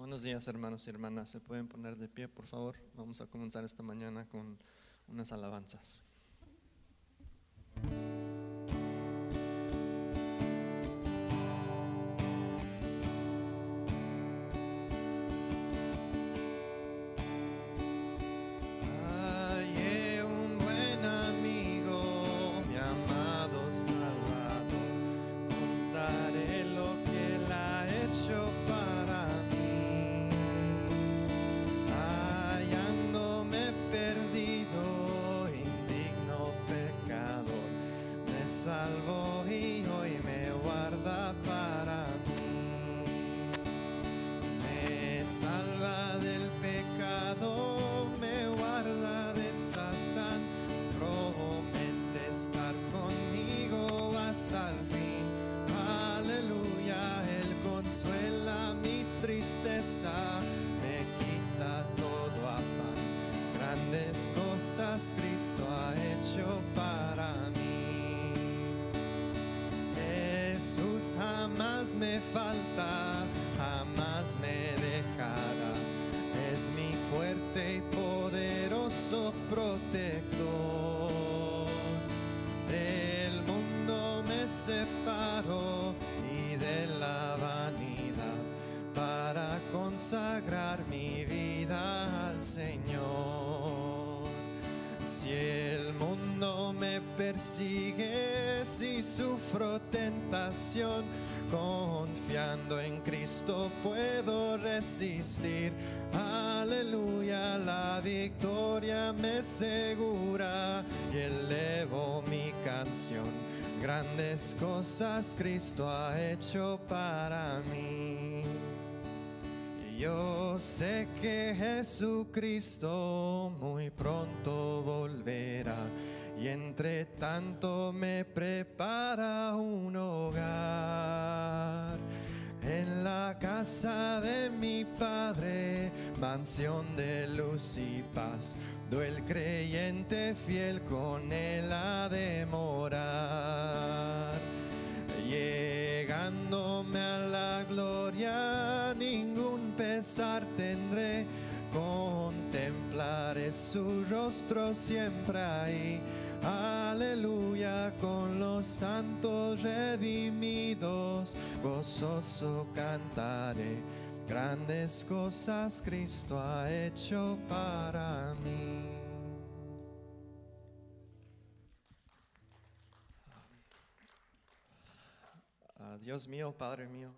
Buenos días, hermanos y hermanas. ¿Se pueden poner de pie, por favor? Vamos a comenzar esta mañana con unas alabanzas. Hay un buen amigo, mi amado Salvador. Contaré lo que Él ha hecho para mí. Hallándome perdido, indigno pecador, me salvó y hoy me guarda para mí. Me salva del pecado, me guarda de Satán, promete estar conmigo hasta el fin. Aleluya, Él consuela mi tristeza, me quita todo afán. Grandes cosas Cristo ha hecho para mí. Jesús jamás me falta, jamás me dejará. Es mi fuerte y poderoso protector. Del mundo me separo y de la vanidad para consagrar mi vida al Señor. Si el mundo me persigue, si sufro tentación, confiando en Cristo puedo resistir. Aleluya, la victoria me segura y elevo mi canción. Grandes cosas Cristo ha hecho para mí. Yo sé que Jesucristo muy pronto volverá y entre tanto me prepara un hogar. En la casa de mi Padre, mansión de luz y paz, el creyente fiel con Él ha de morar. Llegándome a la gloria, ningún pesar tendré, contemplaré su rostro siempre ahí. Aleluya, con los santos redimidos, gozoso cantaré. Grandes cosas Cristo ha hecho para mí. Dios mío, Padre mío,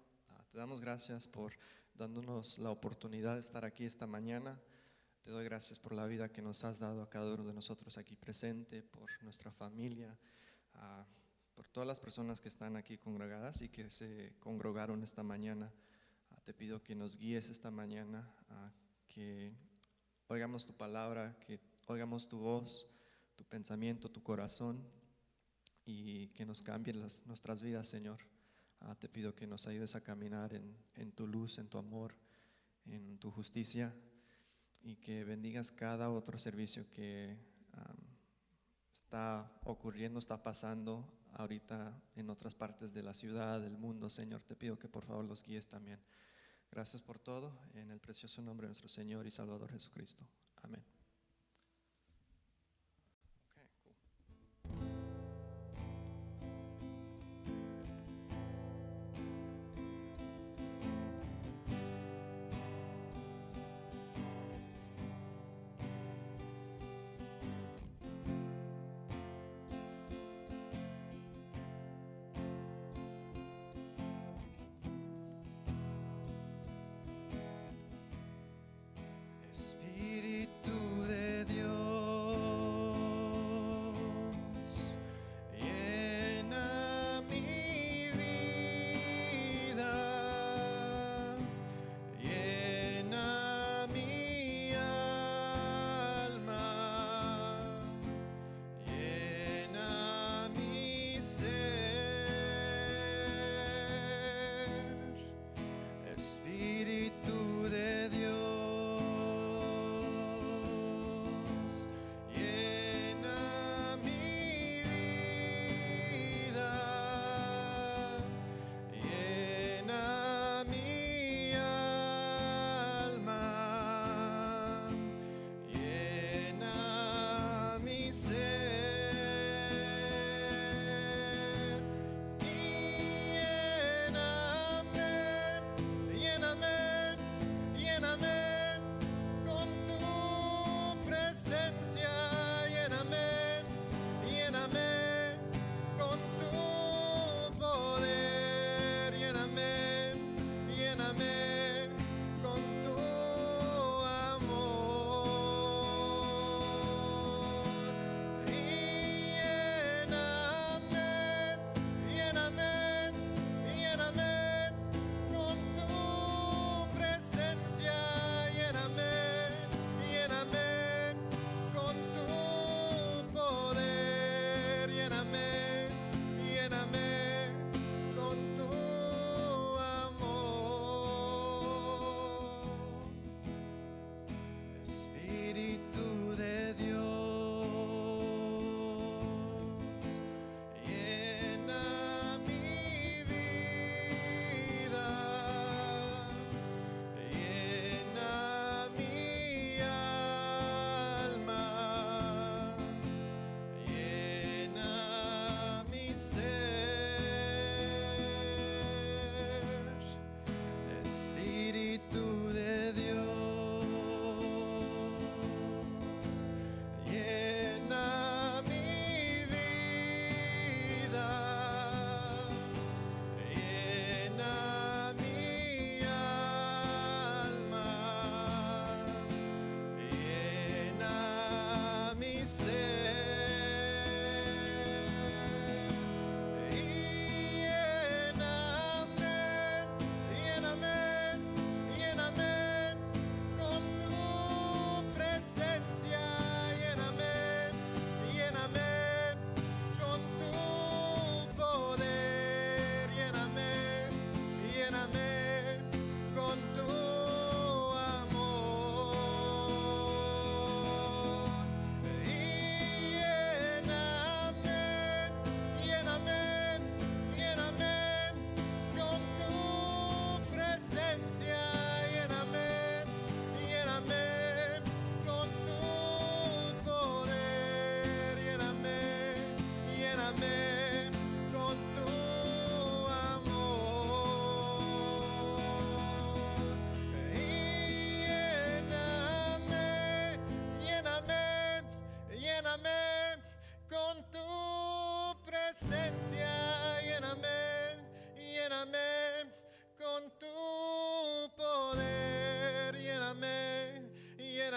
te damos gracias por dándonos la oportunidad de estar aquí esta mañana. Te doy gracias por la vida que nos has dado a cada uno de nosotros aquí presente, por nuestra familia, por todas las personas que están aquí congregadas y que se congregaron esta mañana. Te pido que nos guíes esta mañana, que oigamos tu palabra, que oigamos tu voz, tu pensamiento, tu corazón y que nos cambien nuestras vidas, Señor. Te pido que nos ayudes a caminar en tu luz, en tu amor, en tu justicia y que bendigas cada otro servicio que está ocurriendo, está pasando ahorita en otras partes de la ciudad, del mundo. Señor, te pido que por favor los guíes también. Gracias por todo, en el precioso nombre de nuestro Señor y Salvador Jesucristo. Amén. Espíritu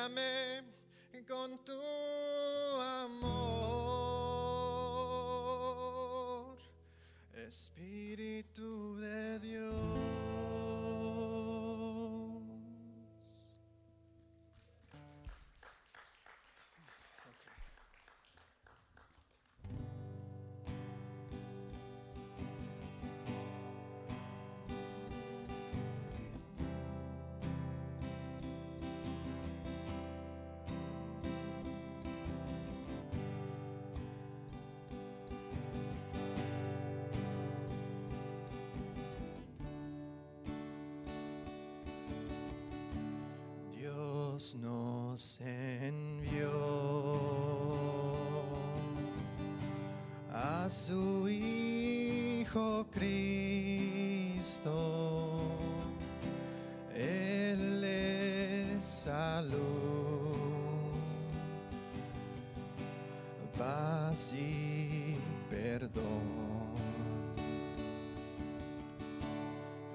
lléname con tu amor, Espíritu de Dios. Dios nos envió a su Hijo Cristo. Él es salud, paz y perdón.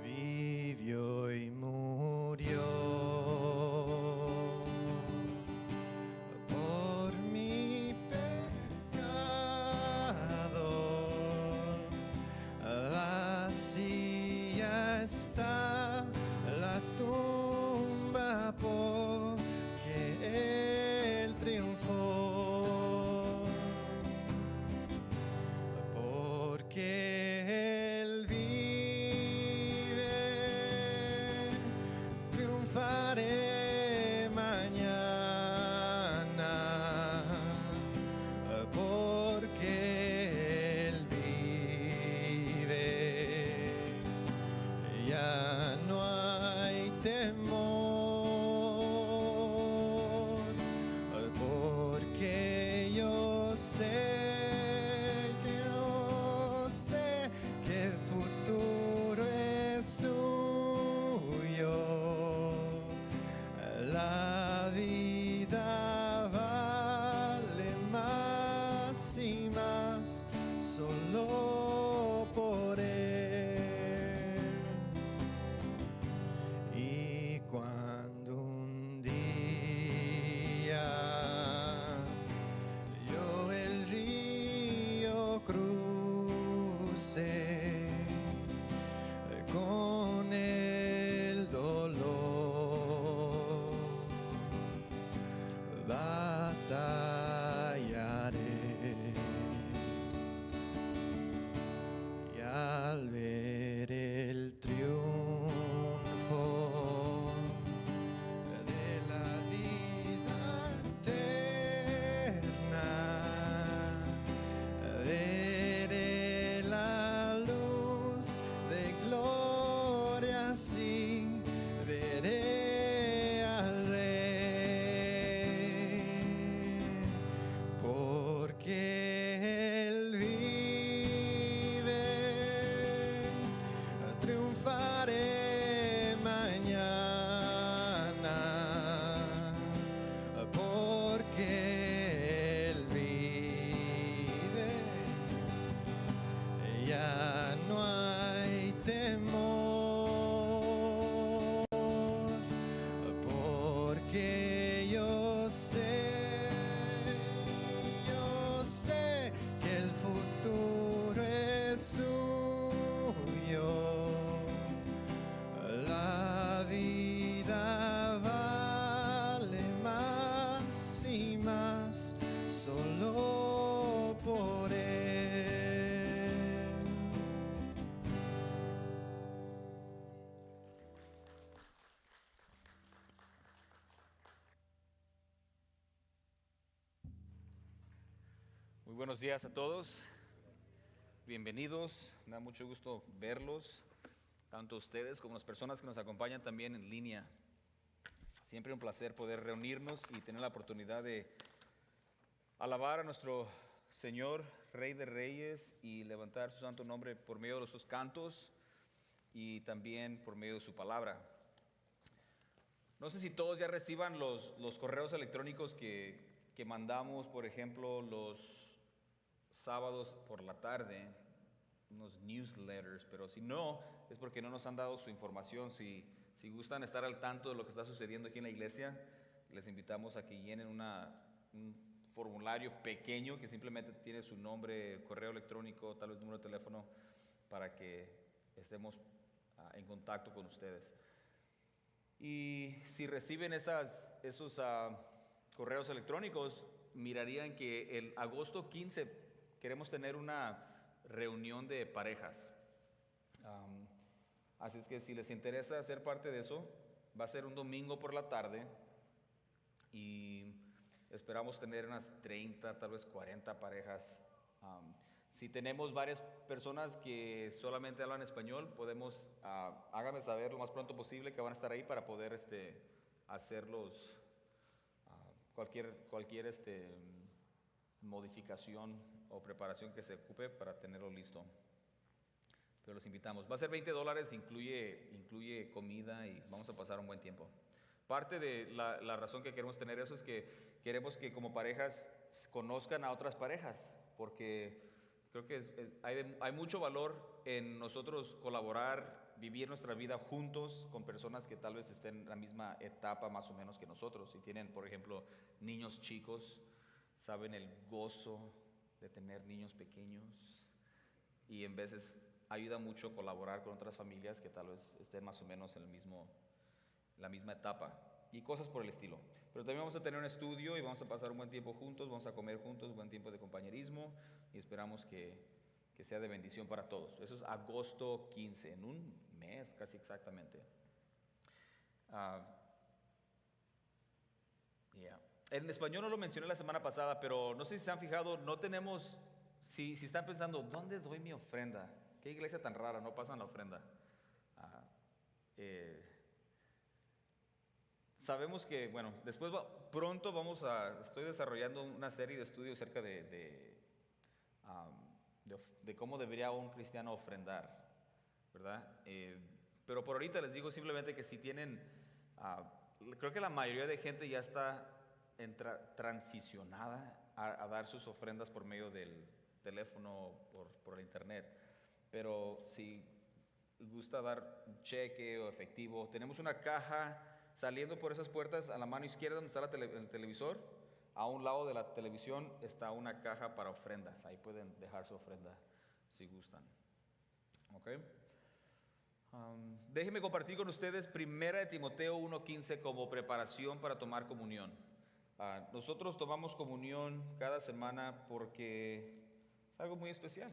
Vivió y murió por mi pecado. Vacía está la tumba porque Él triunfó, porque Él vive. Triunfaré mañana, porque Él vive. Ya no hay temor, porque yo sé que el futuro es suyo. La vida vale más y más solo por Él. Y cuando un día yo el río crucé con el dolor, batallaré, y al ver el triunfo de la vida eterna, veré la luz de gloria, sí, veré al Rey, porque Él vive. Triunfaré mañana, porque Él vive. Ya no hay temor, porque yo sé que el futuro es suyo. La vida vale más y más solo por Él. Muy buenos días a todos, bienvenidos, me da mucho gusto verlos, tanto ustedes como las personas que nos acompañan también en línea. Siempre un placer poder reunirnos y tener la oportunidad de alabar a nuestro Señor, Rey de Reyes, y levantar su santo nombre por medio de sus cantos y también por medio de su palabra. No sé si todos ya reciban los correos electrónicos que mandamos, por ejemplo, los sábados por la tarde, unos newsletters, pero si no, es porque no nos han dado su información. Si gustan estar al tanto de lo que está sucediendo aquí en la iglesia, les invitamos a que llenen un formulario pequeño que simplemente tiene su nombre, correo electrónico, tal vez número de teléfono, para que estemos en contacto con ustedes. Y si reciben esos correos electrónicos, mirarían que el agosto 15 queremos tener una reunión de parejas. Así es que si les interesa ser parte de eso, va a ser un domingo por la tarde y esperamos tener unas 30, tal vez 40 parejas. Si tenemos varias personas que solamente hablan español, podemos, háganme saber lo más pronto posible que van a estar ahí para poder hacerlos cualquier modificación o preparación que se ocupe para tenerlo listo. Pero los invitamos. Va a ser $20, incluye comida y vamos a pasar un buen tiempo. Parte de la razón que queremos tener eso es que queremos que como parejas conozcan a otras parejas, porque creo que hay mucho valor en nosotros colaborar, vivir nuestra vida juntos con personas que tal vez estén en la misma etapa más o menos que nosotros. Si tienen, por ejemplo, niños chicos, saben el gozo de tener niños pequeños y en veces ayuda mucho colaborar con otras familias que tal vez estén más o menos en la misma etapa y cosas por el estilo. Pero también vamos a tener un estudio y vamos a pasar un buen tiempo juntos, vamos a comer juntos, buen tiempo de compañerismo y esperamos que sea de bendición para todos. Eso es agosto 15, en un mes casi exactamente. En español no lo mencioné la semana pasada, pero no sé si se han fijado, no tenemos, si están pensando, ¿dónde doy mi ofrenda? ¿Qué iglesia tan rara? No pasan la ofrenda. Sabemos que, bueno, después pronto estoy desarrollando una serie de estudios acerca de cómo debería un cristiano ofrendar, ¿verdad? Pero por ahorita les digo simplemente que si tienen, creo que la mayoría de gente ya está transicionada a dar sus ofrendas por medio del teléfono, por el internet. Pero si gusta dar un cheque o efectivo, tenemos una caja saliendo por esas puertas a la mano izquierda donde está el televisor. A un lado de la televisión está una caja para ofrendas. Ahí pueden dejar su ofrenda si gustan. ¿Ok? Déjenme compartir con ustedes 1 Timoteo 1:15 como preparación para tomar comunión. Nosotros tomamos comunión cada semana porque es algo muy especial.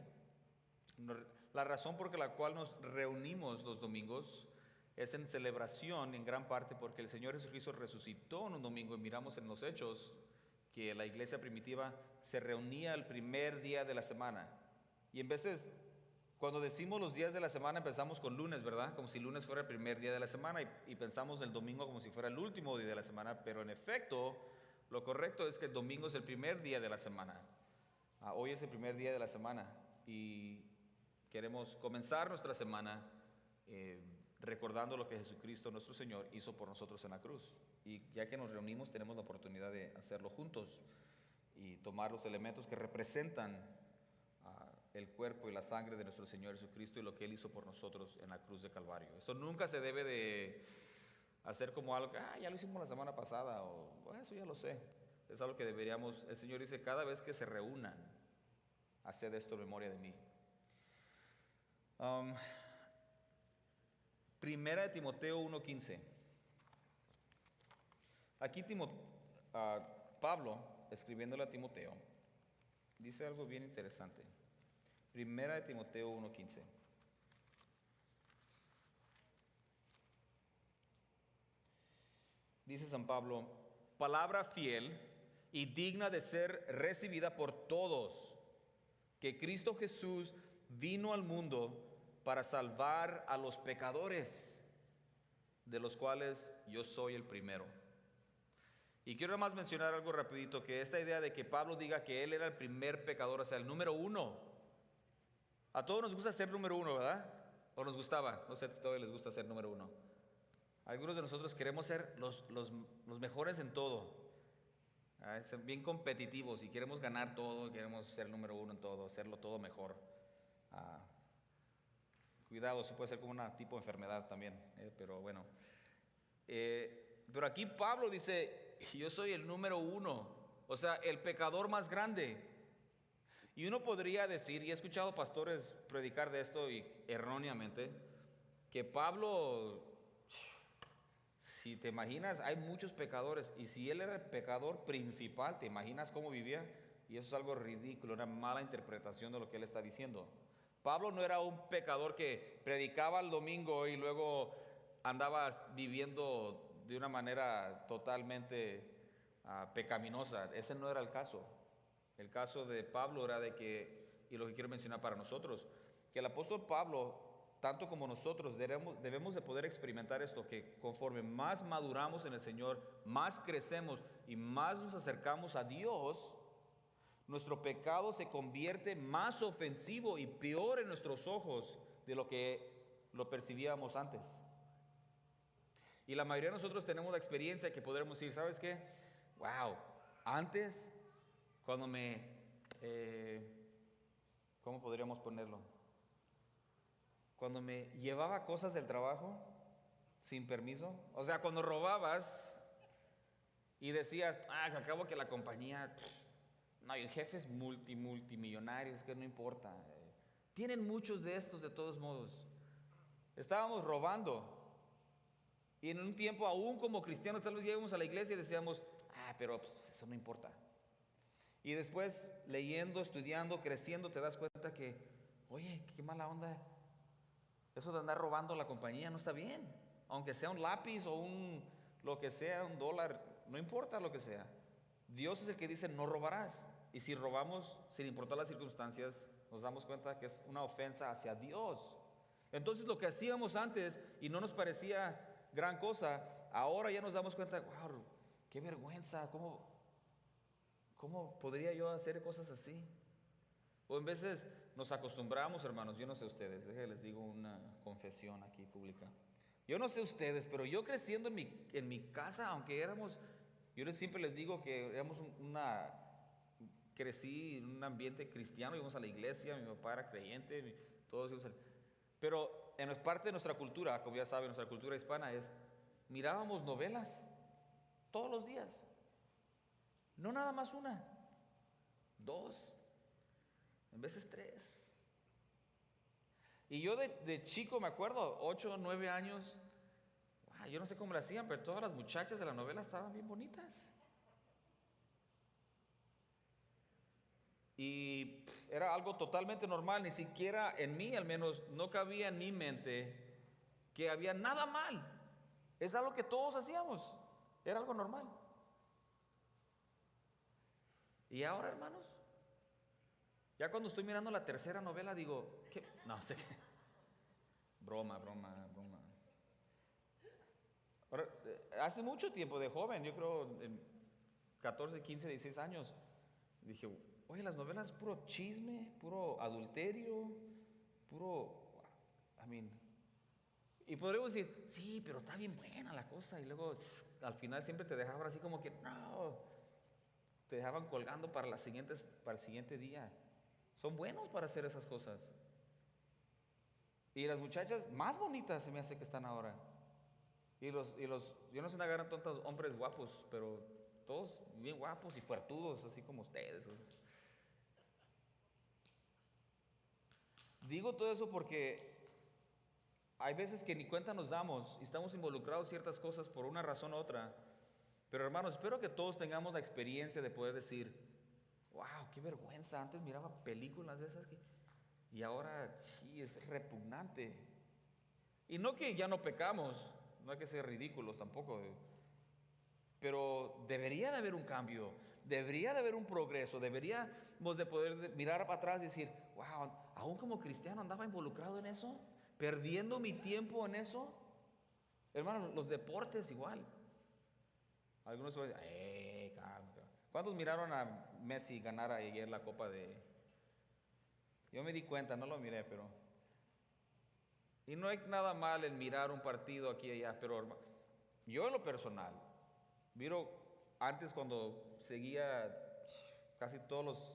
La razón por la cual nos reunimos los domingos es en celebración, en gran parte porque el Señor Jesucristo resucitó en un domingo y miramos en los Hechos que la iglesia primitiva se reunía el primer día de la semana. Y en veces, cuando decimos los días de la semana, empezamos con lunes, ¿verdad? Como si lunes fuera el primer día de la semana y pensamos el domingo como si fuera el último día de la semana, pero en efecto, lo correcto es que el domingo es el primer día de la semana. Hoy es el primer día de la semana y queremos comenzar nuestra semana recordando lo que Jesucristo, nuestro Señor, hizo por nosotros en la cruz. Y ya que nos reunimos, tenemos la oportunidad de hacerlo juntos y tomar los elementos que representan el cuerpo y la sangre de nuestro Señor Jesucristo y lo que Él hizo por nosotros en la cruz de Calvario. Eso nunca se debe de hacer como algo que ya lo hicimos la semana pasada o eso ya lo sé. Es algo que deberíamos, el Señor dice, cada vez que se reúnan, haced esto en memoria de mí. 1 Timoteo 1:15. Aquí Pablo, escribiéndole a Timoteo, dice algo bien interesante. 1 Timoteo 1:15. Dice San Pablo, palabra fiel y digna de ser recibida por todos, que Cristo Jesús vino al mundo para salvar a los pecadores, de los cuales yo soy el primero. Y quiero además mencionar algo rapidito, que esta idea de que Pablo diga que él era el primer pecador, o sea, el número uno. A todos nos gusta ser número uno, ¿verdad? ¿O nos gustaba? No sé si todavía les gusta ser número uno. Algunos de nosotros queremos ser los mejores en todo. Ser bien competitivos y queremos ganar todo, queremos ser número uno en todo, hacerlo todo mejor. Cuidado, eso puede ser como una tipo de enfermedad también, pero bueno. Pero aquí Pablo dice, yo soy el número 1, o sea, el pecador más grande. Y uno podría decir, y he escuchado pastores predicar de esto y erróneamente, que Pablo, si te imaginas, hay muchos pecadores, y si él era el pecador principal, ¿te imaginas cómo vivía? Y eso es algo ridículo, una mala interpretación de lo que él está diciendo. Pablo no era un pecador que predicaba el domingo y luego andaba viviendo de una manera totalmente pecaminosa. Ese no era el caso. El caso de Pablo era de que, y lo que quiero mencionar para nosotros, que el apóstol Pablo, tanto como nosotros, debemos de poder experimentar esto, que conforme más maduramos en el Señor, más crecemos y más nos acercamos a Dios, nuestro pecado se convierte más ofensivo y peor en nuestros ojos de lo que lo percibíamos antes. Y la mayoría de nosotros tenemos la experiencia que podremos decir, ¿sabes qué? Wow, antes, cuando ¿cómo podríamos ponerlo? Cuando me llevaba cosas del trabajo sin permiso, o sea, cuando robabas y decías, al cabo que la compañía, no, el jefe es multimillonario, es que no importa. Tienen muchos de estos de todos modos. Estábamos robando. Y en un tiempo, aún como cristianos, tal vez íbamos a la iglesia y decíamos, pero pues, eso no importa. Y después, leyendo, estudiando, creciendo, te das cuenta que, oye, qué mala onda. Eso de andar robando la compañía no está bien. Aunque sea un lápiz o lo que sea, $1, no importa lo que sea. Dios es el que dice, no robarás. Y si robamos, sin importar las circunstancias, nos damos cuenta que es una ofensa hacia Dios. Entonces lo que hacíamos antes y no nos parecía gran cosa, ahora ya nos damos cuenta, wow, qué vergüenza, ¿cómo podría yo hacer cosas así? O en veces nos acostumbramos, hermanos, yo no sé ustedes, les digo una confesión aquí pública. Yo no sé ustedes, pero yo creciendo en mi casa, aunque yo siempre les digo que éramos crecí en un ambiente cristiano, íbamos a la iglesia, mi papá era creyente, todos íbamos pero en parte de nuestra cultura, como ya saben, nuestra cultura hispana mirábamos novelas todos los días. No nada más una, 2, en veces 3. Y yo de chico me acuerdo, 8 o 9 años, yo no sé cómo lo hacían, pero todas las muchachas de la novela estaban bien bonitas. Y era algo totalmente normal, ni siquiera en mí al menos no cabía en mi mente que había nada mal. Es algo que todos hacíamos, era algo normal. Y ahora, hermanos, ya cuando estoy mirando la tercera novela digo, ¿qué? No sé qué. Broma. Ahora, hace mucho tiempo de joven, yo creo en 14, 15, 16 años, dije, oye, las novelas puro chisme, puro adulterio, y podríamos decir, sí, pero está bien buena la cosa, y luego al final siempre te dejaban así como que, no, te dejaban colgando para el siguiente día. Son buenos para hacer esas cosas. Y las muchachas más bonitas se me hace que están ahora. Y yo no sé, agarran tantos hombres guapos, pero todos bien guapos y fuertudos, así como ustedes. Digo todo eso porque hay veces que ni cuenta nos damos y estamos involucrados en ciertas cosas por una razón u otra. Pero hermanos, espero que todos tengamos la experiencia de poder decir, wow, qué vergüenza, antes miraba películas de esas y ahora sí, es repugnante. Y no que ya no pecamos, no hay que ser ridículos tampoco, pero debería de haber un cambio, debería de haber un progreso, deberíamos de poder mirar para atrás y decir, wow, aún como cristiano andaba involucrado en eso, perdiendo mi tiempo en eso. Hermanos, los deportes igual. Algunos van a decir, calma. ¿Cuántos miraron a Messi ganar ayer la Copa de...? Yo me di cuenta, no lo miré, pero... Y no hay nada mal en mirar un partido aquí y allá, pero yo en lo personal, miro antes cuando seguía casi todos los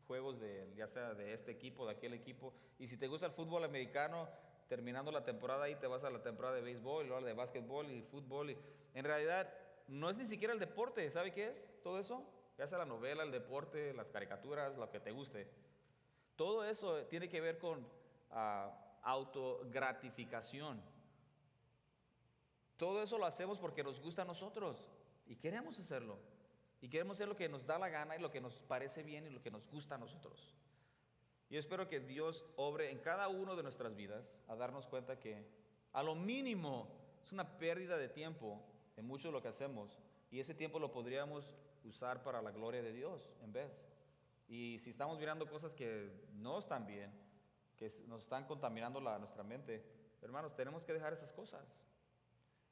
juegos ya sea de este equipo, de aquel equipo, y si te gusta el fútbol americano, terminando la temporada ahí te vas a la temporada de béisbol, y luego de básquetbol y fútbol, y en realidad no es ni siquiera el deporte, ¿sabe qué es todo eso? Ya sea la novela, el deporte, las caricaturas, lo que te guste. Todo eso tiene que ver con autogratificación. Todo eso lo hacemos porque nos gusta a nosotros y queremos hacerlo. Y queremos hacer lo que nos da la gana y lo que nos parece bien y lo que nos gusta a nosotros. Yo espero que Dios obre en cada uno de nuestras vidas a darnos cuenta que a lo mínimo es una pérdida de tiempo en mucho de lo que hacemos y ese tiempo lo podríamos usar para la gloria de Dios en vez. Y si estamos mirando cosas que no están bien, que nos están contaminando nuestra mente, hermanos, tenemos que dejar esas cosas.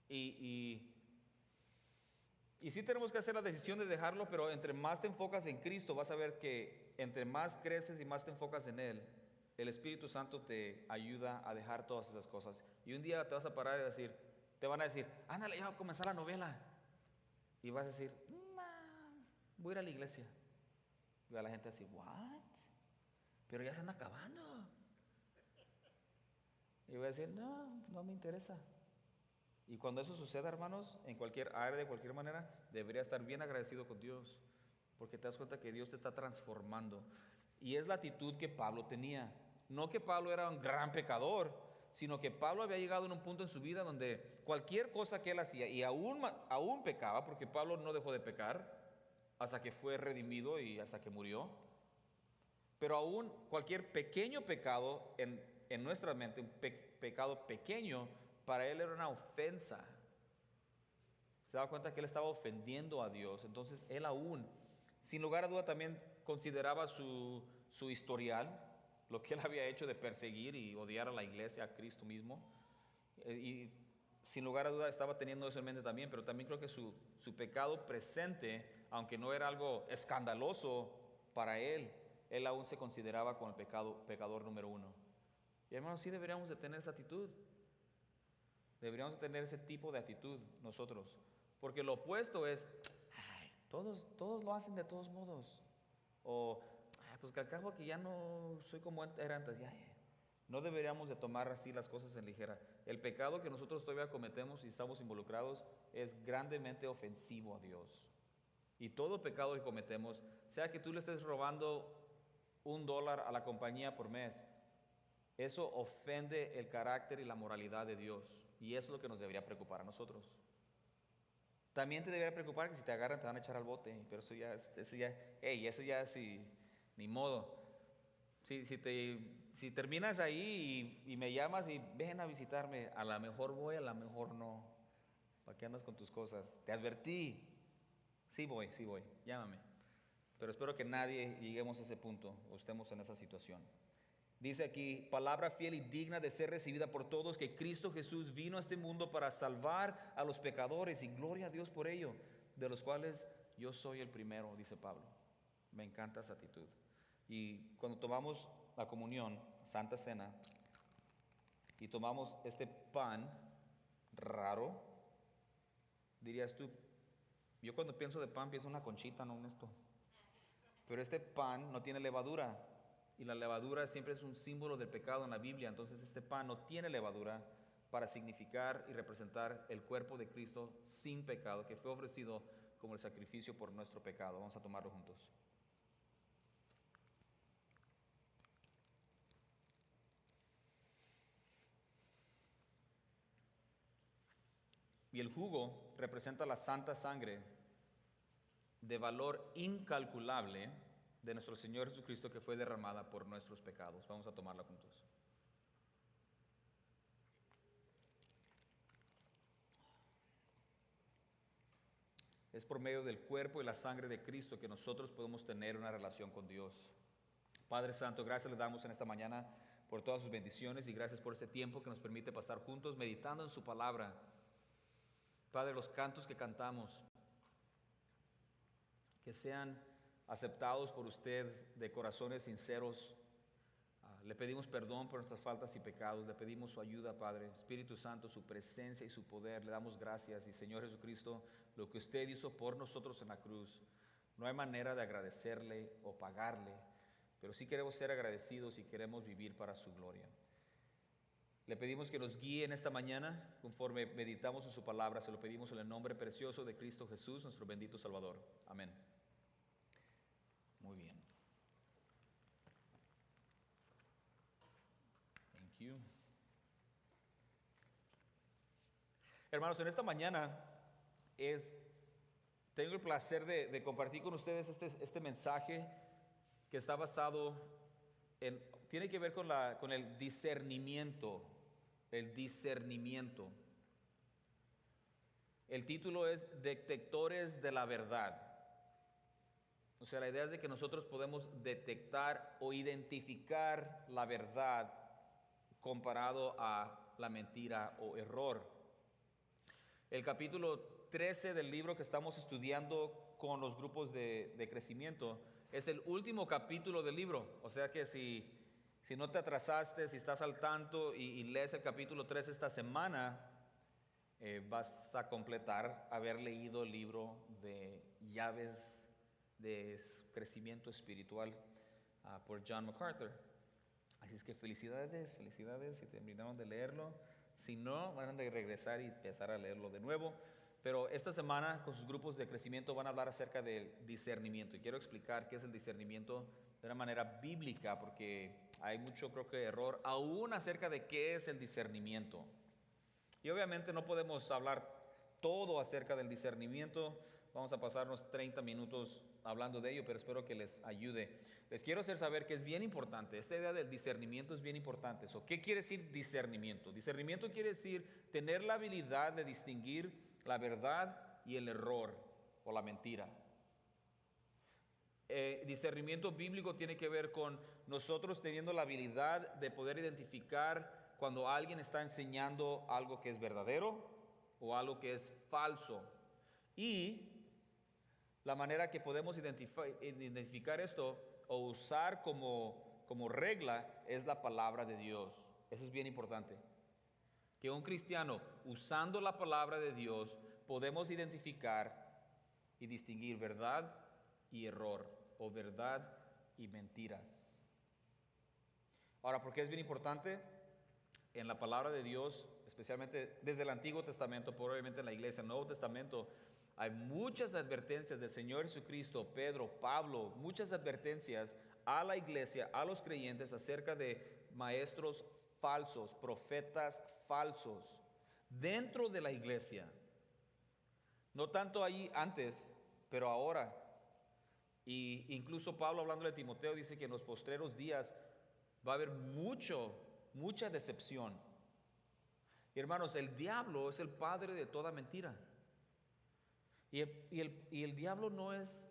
Y sí tenemos que hacer la decisión de dejarlo, pero entre más te enfocas en Cristo, vas a ver que entre más creces y más te enfocas en Él, el Espíritu Santo te ayuda a dejar todas esas cosas. Y un día te vas a parar y te van a decir, ándale, ya va a comenzar la novela. Y vas a decir, voy a ir a la iglesia. Y a la gente así, ¿what? Pero ya se anda acabando. Y voy a decir, no me interesa. Y cuando eso suceda, hermanos, en cualquier área, de cualquier manera, debería estar bien agradecido con Dios, porque te das cuenta que Dios te está transformando. Y es la actitud que Pablo tenía. No que Pablo era un gran pecador, sino que Pablo había llegado en un punto en su vida donde cualquier cosa que él hacía, y aún pecaba, porque Pablo no dejó de pecar hasta que fue redimido y hasta que murió, pero aún cualquier pequeño pecado en nuestra mente, un pecado pequeño, para él era una ofensa. Se daba cuenta que él estaba ofendiendo a Dios. Entonces él aún, sin lugar a duda, también consideraba su historial, lo que él había hecho de perseguir y odiar a la iglesia, a Cristo mismo. Y sin lugar a duda estaba teniendo eso en mente también, pero también creo que su pecado presente, aunque no era algo escandaloso para él aún se consideraba como el pecador número uno. Y hermanos, sí deberíamos de tener esa actitud. Deberíamos de tener ese tipo de actitud nosotros. Porque lo opuesto es, todos lo hacen de todos modos. O, pues que al cabo que ya no soy como era antes, ya. No deberíamos de tomar así las cosas en ligera. El pecado que nosotros todavía cometemos y estamos involucrados es grandemente ofensivo a Dios. Y todo pecado que cometemos, sea que tú le estés robando $1 a la compañía por mes, eso ofende el carácter y la moralidad de Dios. Y eso es lo que nos debería preocupar a nosotros. También te debería preocupar que si te agarran te van a echar al bote. Pero eso ya ni modo. Si terminas ahí y me llamas y ven a visitarme, a lo mejor voy, a lo mejor no. ¿Para qué andas con tus cosas? Te advertí. Sí voy, llámame. Pero espero que nadie lleguemos a ese punto o estemos en esa situación. Dice aquí, palabra fiel y digna de ser recibida por todos, que Cristo Jesús vino a este mundo para salvar a los pecadores, y gloria a Dios por ello, de los cuales yo soy el primero, dice Pablo. Me encanta esa actitud. Y cuando tomamos la comunión, Santa Cena, y tomamos este pan raro, dirías tú, yo cuando pienso de pan pienso en una conchita, no en esto. Pero este pan no tiene levadura. Y la levadura siempre es un símbolo del pecado en la Biblia. Entonces este pan no tiene levadura para significar y representar el cuerpo de Cristo sin pecado, que fue ofrecido como el sacrificio por nuestro pecado. Vamos a tomarlo juntos. Y el jugo representa la santa sangre de valor incalculable de nuestro Señor Jesucristo, que fue derramada por nuestros pecados. Vamos a tomarla juntos. Es por medio del cuerpo y la sangre de Cristo que nosotros podemos tener una relación con Dios. Padre Santo, gracias le damos en esta mañana por todas sus bendiciones y gracias por este tiempo que nos permite pasar juntos meditando en su palabra. Padre, los cantos que cantamos, que sean aceptados por usted de corazones sinceros. Le pedimos perdón por nuestras faltas y pecados, le pedimos su ayuda, Padre, Espíritu Santo, su presencia y su poder. Le damos gracias y Señor Jesucristo, lo que usted hizo por nosotros en la cruz, no hay manera de agradecerle o pagarle, pero sí queremos ser agradecidos y queremos vivir para su gloria. Le pedimos que nos guíe en esta mañana conforme meditamos en su palabra. Se lo pedimos en el nombre precioso de Cristo Jesús, nuestro bendito Salvador. Amén. Muy bien. Thank you. Hermanos, en esta mañana tengo el placer de compartir con ustedes este mensaje que está basado tiene que ver con el discernimiento. El discernimiento. El título es Detectores de la Verdad. O sea, la idea es de que nosotros podemos detectar o identificar la verdad comparado a la mentira o error. El capítulo 13 del libro que estamos estudiando con los grupos de crecimiento es el último capítulo del libro. O sea que si no te atrasaste, si estás al tanto y lees el capítulo 3 esta semana, vas a completar haber leído el libro de llaves de crecimiento espiritual por John MacArthur. Así es que felicidades si terminaron de leerlo. Si no, van a regresar y empezar a leerlo de nuevo. Pero esta semana con sus grupos de crecimiento van a hablar acerca del discernimiento. Y quiero explicar qué es el discernimiento de una manera bíblica, porque hay mucho, creo que, error aún acerca de qué es el discernimiento. Y obviamente no podemos hablar todo acerca del discernimiento. Vamos a pasarnos 30 minutos hablando de ello, pero espero que les ayude. Les quiero hacer saber que es bien importante. Esta idea del discernimiento es bien importante. ¿Qué quiere decir discernimiento? Discernimiento quiere decir tener la habilidad de distinguir la verdad y el error o la mentira. Discernimiento bíblico tiene que ver con nosotros teniendo la habilidad de poder identificar cuando alguien está enseñando algo que es verdadero o algo que es falso. Y la manera que podemos identificar esto o usar como regla es la palabra de Dios. Eso es bien importante. Que un cristiano, usando la palabra de Dios, podemos identificar y distinguir verdad y error, o verdad y mentiras. Ahora, ¿por qué es bien importante? En la palabra de Dios, especialmente desde el Antiguo Testamento, probablemente en la iglesia, el Nuevo Testamento, hay muchas advertencias del Señor Jesucristo, Pedro, Pablo, muchas advertencias a la iglesia, a los creyentes acerca de maestros falsos, profetas falsos, dentro de la iglesia. No tanto ahí antes, pero ahora. Y incluso Pablo, hablando de Timoteo, dice que en los postreros días va a haber mucha decepción. Y hermanos, el diablo es el padre de toda mentira. Y el diablo no es...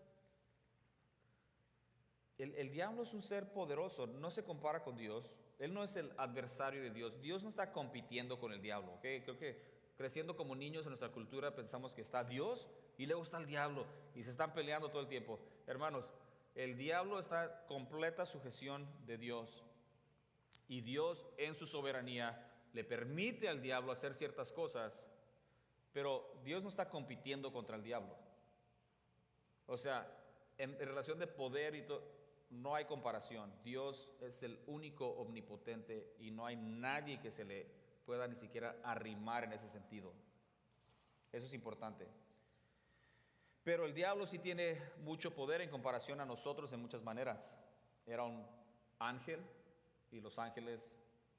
El diablo es un ser poderoso, no se compara con Dios. Él no es el adversario de Dios. Dios no está compitiendo con el diablo. ¿Okay? Creo que creciendo como niños en nuestra cultura pensamos que está Dios y luego está el diablo y se están peleando todo el tiempo. Hermanos, el diablo está en completa sujeción de Dios. Y Dios en su soberanía le permite al diablo hacer ciertas cosas, pero Dios no está compitiendo contra el diablo. O sea, en relación de poder y todo, no hay comparación. Dios es el único omnipotente y no hay nadie que se le pueda ni siquiera arrimar en ese sentido. Eso es importante. Pero el diablo sí tiene mucho poder en comparación a nosotros en muchas maneras. Era un ángel y los ángeles,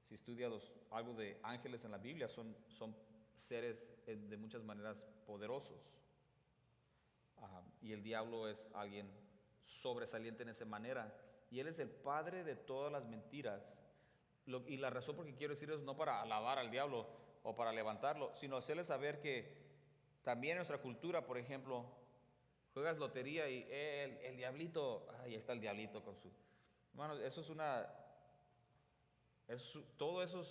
si estudias algo de ángeles en la Biblia, son seres de muchas maneras poderosos. Y el diablo es alguien sobresaliente en esa manera. Y él es el padre de todas las mentiras. Y la razón por que quiero decir eso no para alabar al diablo o para levantarlo, sino hacerle saber que también en nuestra cultura, por ejemplo, juegas lotería y el diablito, ahí está el diablito con su... Hermanos, eso es todo eso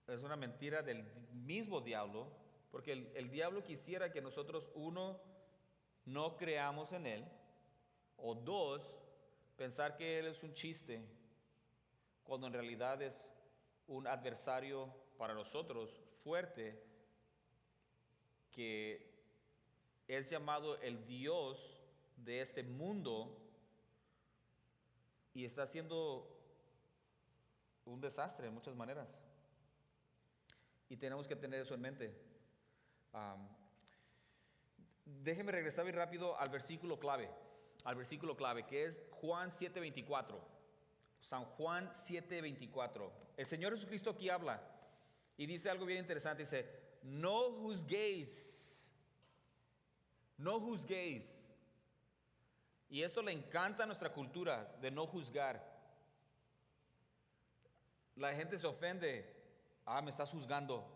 es una mentira del mismo diablo, porque el diablo quisiera que nosotros, uno, no creamos en él, o dos, pensar que él es un chiste, cuando en realidad es un adversario para nosotros fuerte, que es llamado el Dios de este mundo y está siendo un desastre en muchas maneras. Y tenemos que tener eso en mente. Déjeme regresar bien rápido al versículo clave, que es Juan 7:24. San Juan 7:24. El Señor Jesucristo aquí habla y dice algo bien interesante. Dice, no juzguéis. Y esto le encanta a nuestra cultura de no juzgar. La gente se ofende. Me estás juzgando.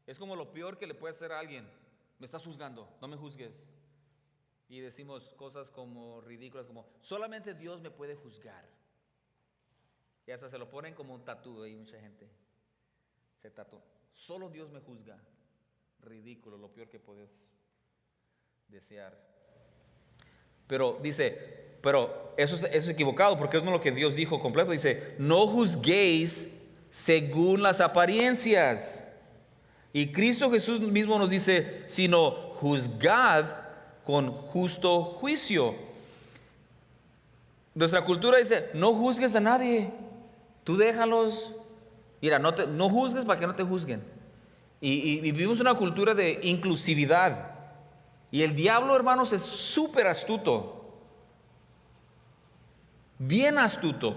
Es como lo peor que le puede hacer a alguien. Me estás juzgando, no me juzgues. Y decimos cosas como ridículas, como solamente Dios me puede juzgar. Y hasta se lo ponen como un tatú ahí, mucha gente se tatúa. Solo Dios me juzga. Ridículo, lo peor que puedes desear. Pero dice, eso es equivocado, porque es no lo que Dios dijo completo. Dice, no juzguéis según las apariencias. Y Cristo Jesús mismo nos dice, sino juzgad con justo juicio. Nuestra cultura dice, no juzgues a nadie, tú déjalos. Mira, no juzgues para que no te juzguen. Y vivimos una cultura de inclusividad. Y el diablo, hermanos, es súper astuto. Bien astuto.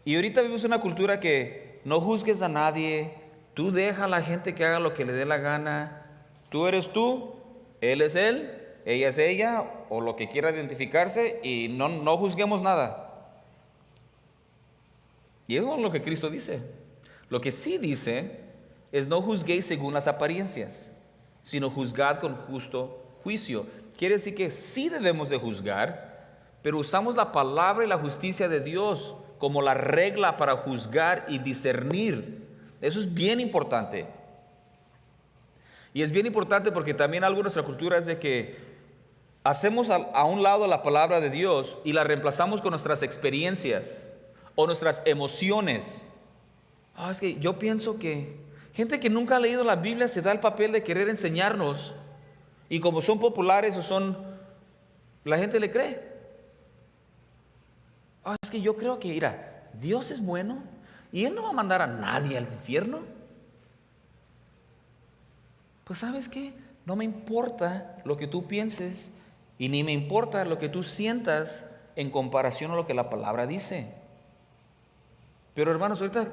Y ahorita vivimos una cultura que no juzgues a nadie, tú deja a la gente que haga lo que le dé la gana. Tú eres tú, él es él, ella es ella, o lo que quiera identificarse, y no juzguemos nada. Y eso no es lo que Cristo dice. Lo que sí dice es no juzguéis según las apariencias, sino juzgad con justo juicio. Quiere decir que sí debemos de juzgar, pero usamos la palabra y la justicia de Dios como la regla para juzgar y discernir. Eso es bien importante. Y es bien importante porque también algo de nuestra cultura es de que hacemos a un lado la palabra de Dios y la reemplazamos con nuestras experiencias o nuestras emociones. Es que yo pienso que gente que nunca ha leído la Biblia se da el papel de querer enseñarnos, y como son populares la gente le cree. Es que yo creo que, mira, Dios es bueno y Él no va a mandar a nadie al infierno. Pues ¿sabes qué? No me importa lo que tú pienses y ni me importa lo que tú sientas en comparación a lo que la palabra dice. Pero hermanos, ahorita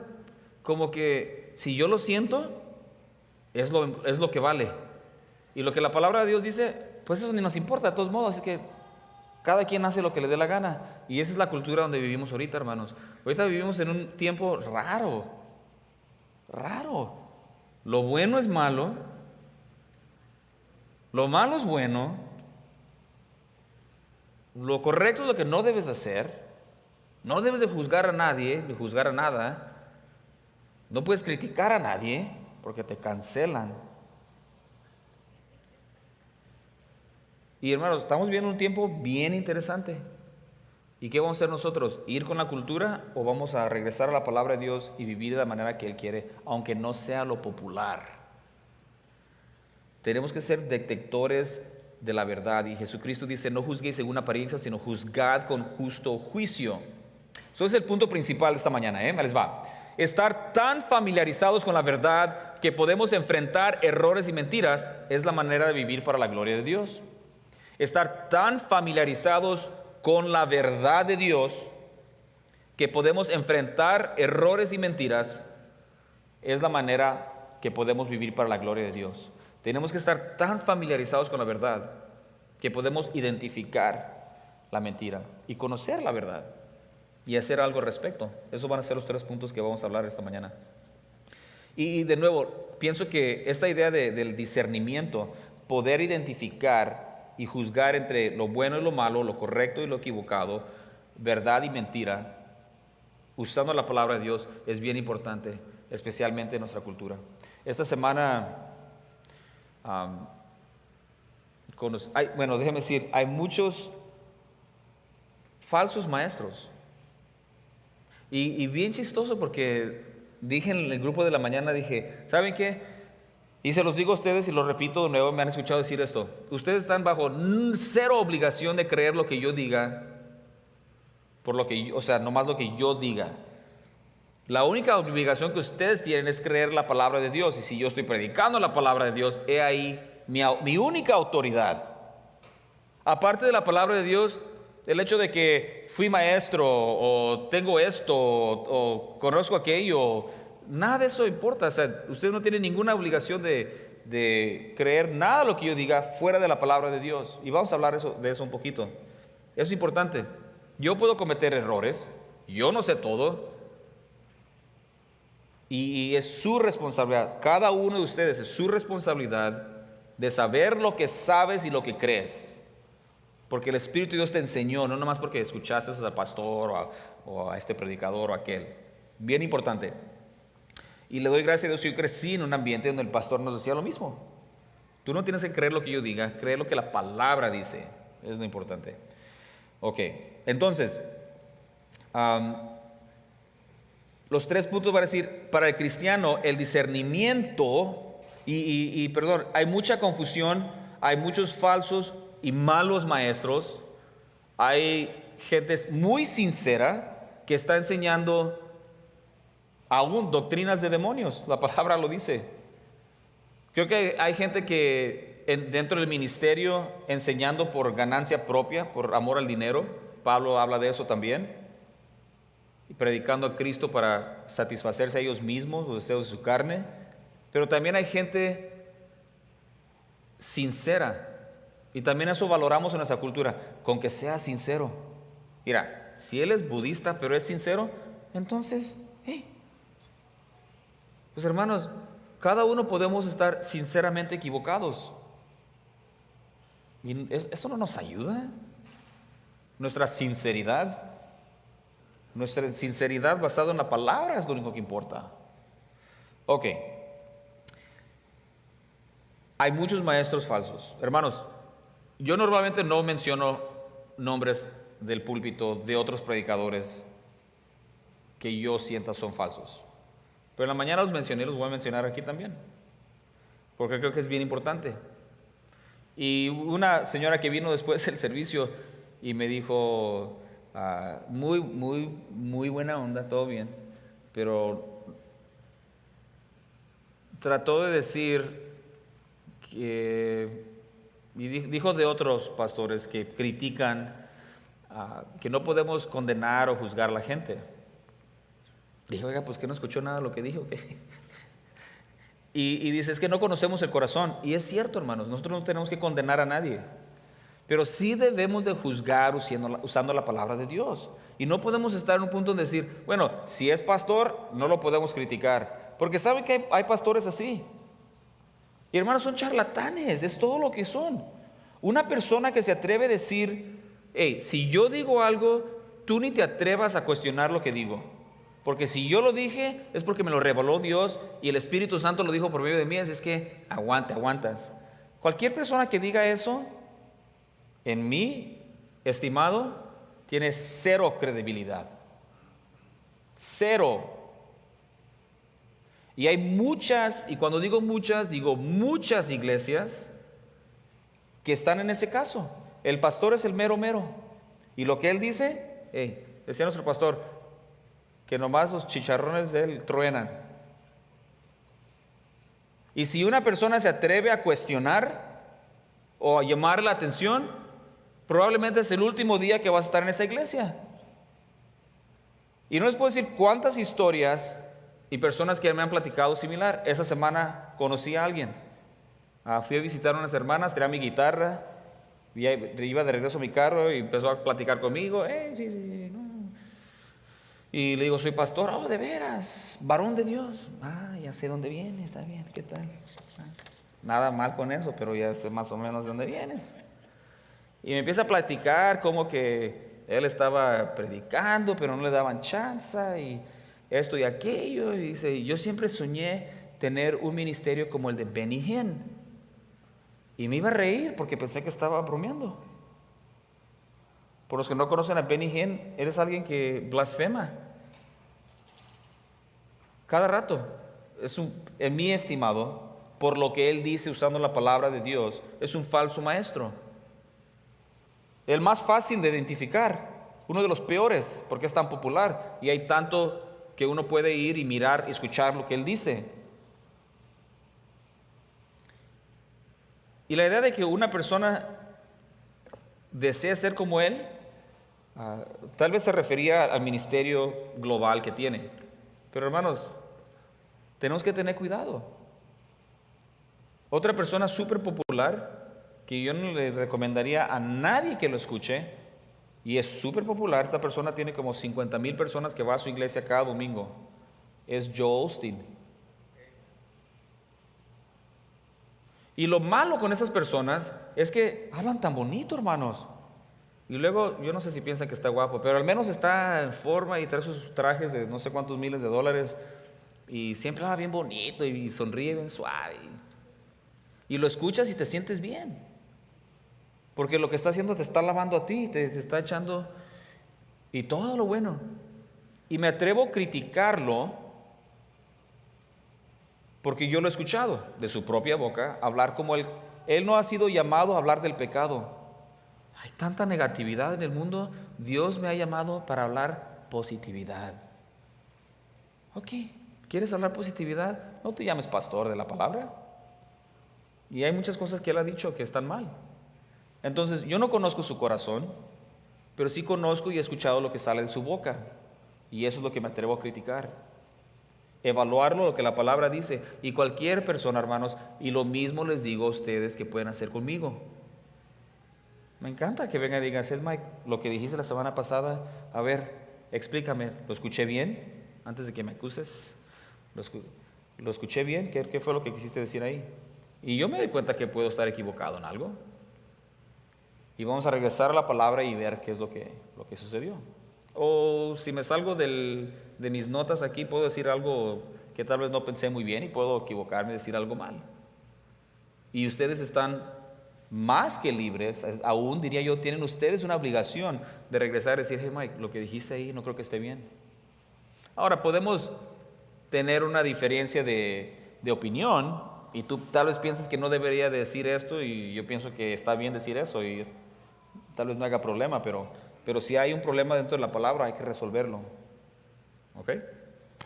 como que si yo lo siento, es lo que vale. Y lo que la palabra de Dios dice, pues eso ni nos importa de todos modos. Así que cada quien hace lo que le dé la gana. Y esa es la cultura donde vivimos ahorita, hermanos. Ahorita vivimos en un tiempo raro. Lo bueno es malo. Lo malo es bueno. Lo correcto es lo que no debes hacer. No debes de juzgar a nadie, ni juzgar a nada. No puedes criticar a nadie porque te cancelan. Y hermanos, estamos viviendo un tiempo bien interesante. ¿Y qué vamos a hacer nosotros? ¿Ir con la cultura o vamos a regresar a la palabra de Dios y vivir de la manera que Él quiere, aunque no sea lo popular? Tenemos que ser detectores de la verdad. Y Jesucristo dice, no juzguéis según apariencia, sino juzgad con justo juicio. Eso es el punto principal de esta mañana. Ahí les va. Estar tan familiarizados con la verdad que podemos enfrentar errores y mentiras es la manera de vivir para la gloria de Dios. Estar tan familiarizados con la verdad de Dios que podemos enfrentar errores y mentiras es la manera que podemos vivir para la gloria de Dios. Tenemos que estar tan familiarizados con la verdad que podemos identificar la mentira y conocer la verdad y hacer algo al respecto. Esos van a ser los 3 puntos que vamos a hablar esta mañana. Y de nuevo, pienso que esta idea del discernimiento, poder identificar y juzgar entre lo bueno y lo malo, lo correcto y lo equivocado, verdad y mentira, usando la palabra de Dios, es bien importante, especialmente en nuestra cultura. Esta semana, déjeme decir, hay muchos falsos maestros. Y bien chistoso porque dije en el grupo de la mañana, ¿saben qué? Y se los digo a ustedes y lo repito de nuevo, me han escuchado decir esto. Ustedes están bajo cero obligación de creer lo que yo diga. por lo que, o sea, nomás lo que yo diga. La única obligación que ustedes tienen es creer la palabra de Dios. Y si yo estoy predicando la palabra de Dios, he ahí mi única autoridad. Aparte de la palabra de Dios, el hecho de que fui maestro o tengo esto o conozco aquello, nada de eso importa. O sea, ustedes no tienen ninguna obligación de creer nada de lo que yo diga fuera de la palabra de Dios. Y vamos a hablar de eso un poquito. Eso es importante. Yo puedo cometer errores, yo no sé todo. Y es su responsabilidad, cada uno de ustedes es su responsabilidad de saber lo que sabes y lo que crees. Porque el Espíritu de Dios te enseñó, no nomás porque escuchaste al pastor o a este predicador o a aquel. Bien importante. Y le doy gracias a Dios, yo crecí en un ambiente donde el pastor nos decía lo mismo. Tú no tienes que creer lo que yo diga, creer lo que la palabra dice. Es lo importante. Ok, entonces, los 3 puntos van a decir, para el cristiano, el discernimiento, perdón, hay mucha confusión, hay muchos falsos y malos maestros, hay gente muy sincera que está enseñando aún doctrinas de demonios, la palabra lo dice. Creo que hay gente que dentro del ministerio enseñando por ganancia propia, por amor al dinero, Pablo habla de eso también. Y predicando a Cristo para satisfacerse a ellos mismos, los deseos de su carne. Pero también hay gente sincera. Y también eso valoramos en nuestra cultura, con que sea sincero. Mira, si él es budista pero es sincero, entonces, pues hermanos, cada uno podemos estar sinceramente equivocados. Y eso no nos ayuda. Nuestra sinceridad basada en la palabra es lo único que importa. Ok. Hay muchos maestros falsos. Hermanos, yo normalmente no menciono nombres del púlpito de otros predicadores que yo sienta son falsos. Pero en la mañana los mencioné, los voy a mencionar aquí también. Porque creo que es bien importante. Y una señora que vino después del servicio y me dijo... muy buena onda, todo bien, pero trató de decir que, y dijo de otros pastores que critican que no podemos condenar o juzgar a la gente. Dije, oiga, pues que no escuchó nada de lo que dijo. Y dice, es que no conocemos el corazón. Y es cierto, hermanos, nosotros no tenemos que condenar a nadie. Pero sí debemos de juzgar usando la palabra de Dios. Y no podemos estar en un punto de decir, bueno, si es pastor, no lo podemos criticar. Porque saben que hay pastores así. Y hermanos, son charlatanes, es todo lo que son. Una persona que se atreve a decir, hey, si yo digo algo, tú ni te atrevas a cuestionar lo que digo. Porque si yo lo dije, es porque me lo reveló Dios y el Espíritu Santo lo dijo por medio de mí. Así es que aguantas. Cualquier persona que diga eso, en mí, estimado, tiene 0 credibilidad. 0. Y hay muchas, y cuando digo muchas iglesias que están en ese caso. El pastor es el mero. Y lo que él dice, decía nuestro pastor, que nomás los chicharrones de él truenan. Y si una persona se atreve a cuestionar o a llamar la atención, probablemente es el último día que vas a estar en esa iglesia. Y no les puedo decir cuántas historias y personas que me han platicado similar. Esa semana conocí a alguien. Fui a visitar a unas hermanas, traía mi guitarra, iba de regreso a mi carro y empezó a platicar conmigo. Sí, no. Y le digo, soy pastor. Oh, de veras, varón de Dios. Ya sé dónde viene, está bien, ¿qué tal? Nada mal con eso, pero ya sé más o menos de dónde vienes. Y me empieza a platicar como que él estaba predicando, pero no le daban chance y esto y aquello. Y dice, yo siempre soñé tener un ministerio como el de Benny Hinn. Y me iba a reír porque pensé que estaba bromeando. Por los que no conocen a Benny Hinn, eres alguien que blasfema. Cada rato. En mi estimado, por lo que él dice usando la palabra de Dios, es un falso maestro. El más fácil de identificar. uno de los peores, porque es tan popular y hay tanto que uno puede ir y mirar y escuchar lo que él dice. Y la idea de que una persona desee ser como él, tal vez se refería al ministerio global que tiene. Pero hermanos, tenemos que tener cuidado. Otra persona súper popular, que yo no le recomendaría a nadie que lo escuche, y es súper popular, esta persona tiene como 50,000 personas que va a su iglesia cada domingo, es Joel Osteen. Y lo malo con esas personas es que hablan tan bonito, hermanos. Y luego, yo no sé si piensan que está guapo, pero al menos está en forma y trae sus trajes de no sé cuántos miles de dólares. Y siempre habla bien bonito y sonríe bien suave. Y lo escuchas y te sientes bien. Porque lo que está haciendo te está lavando a ti, te está echando y todo lo bueno. Y me atrevo a criticarlo porque yo lo he escuchado de su propia boca hablar como él. Él no ha sido llamado a hablar del pecado. Hay tanta negatividad en el mundo. Dios me ha llamado para hablar positividad. Ok, ¿quieres hablar positividad? No te llames pastor de la palabra. Y hay muchas cosas que él ha dicho que están mal. Entonces, yo no conozco su corazón, pero sí conozco y he escuchado lo que sale de su boca. Y eso es lo que me atrevo a criticar. Evaluarlo, lo que la palabra dice. Y cualquier persona, hermanos, y lo mismo les digo a ustedes que pueden hacer conmigo. Me encanta que venga y digan, es Mike, lo que dijiste la semana pasada, a ver, explícame, ¿lo escuché bien? Antes de que me acuses, ¿lo escuché bien? ¿Qué fue lo que quisiste decir ahí? Y yo me doy cuenta que puedo estar equivocado en algo. Y vamos a regresar a la palabra y ver qué es lo que sucedió. O si me salgo de mis notas aquí, puedo decir algo que tal vez no pensé muy bien y puedo equivocarme y decir algo mal. Y ustedes están más que libres, aún diría yo, tienen ustedes una obligación de regresar y decir, hey Mike, lo que dijiste ahí no creo que esté bien. Ahora, podemos tener una diferencia de opinión y tú tal vez piensas que no debería decir esto y yo pienso que está bien decir eso y tal vez no haga problema, pero si hay un problema dentro de la palabra hay que resolverlo. ¿Ok?